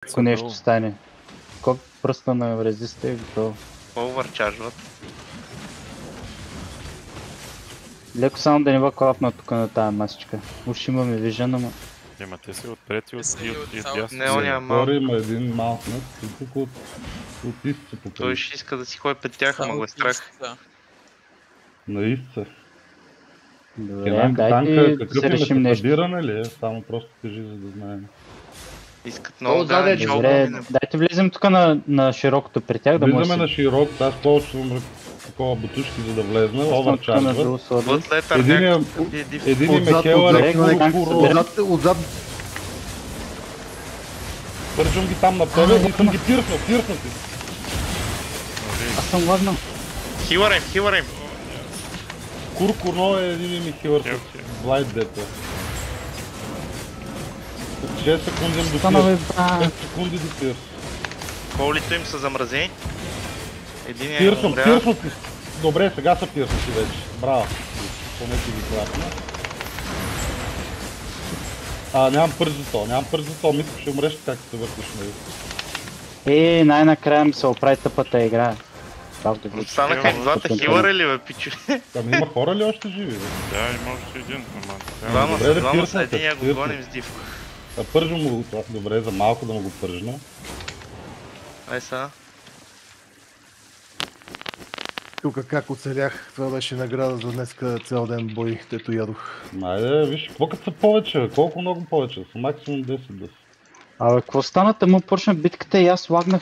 Ако нещо стане. Колко пръста на резиста и готово. Овърчаржват. Леко само да не бъде клапна тук на тази масичка. Уж имаме вижен, ама... Ема те са отпред и от ясно. Не, он няма Горе малко. има един малък нът и тук от изца по Той ще иска да си ходи пред тях, ама го е страх. на изца. Добре, дайте Танка, да какъв се има решим нещо. събиране ли е? Само просто кажи, за да знаем. Искат много отзаде е да Добре, дайте влезем тук на широкото при тях, да може Влизаме на широк, аз ползвам такова бутушки, за да влезна, овърчарджват. Бъд след Единия Мехела отзад, е куро. Отзад. Пържам ги там на тебе и съм ги пирснал ти. Аз съм ладнал. Хилара им. Куркуно е един Мехела с Блайд дето. 6 секунди до Станове, пирс. бра. 5 секунди до пирс. Колите им са замразени. Един е Пирсвам умрял. ти. Добре, сега са пирснати вече. Браво. Поне ти ги клапна. Нямам пърз за то, мисля, ще умреш както се въртиш на юг. Най-накрая ми се оправи тъпата игра. Станаха и двата хилара ли бе, пичу? Ами има хора ли още живи? Бе? Да, и може един, ама... Двама са, единия го гоним с див. Пържам му това, добре, за малко да му го пържна. Ай са. Тук как оцелях, това беше награда за днеска цял ден бой, дето ядох. Айде, виж, какво като са повече, колко много повече, са максимум 10 да са. Абе, какво стана? Тъму почна битката и аз лагнах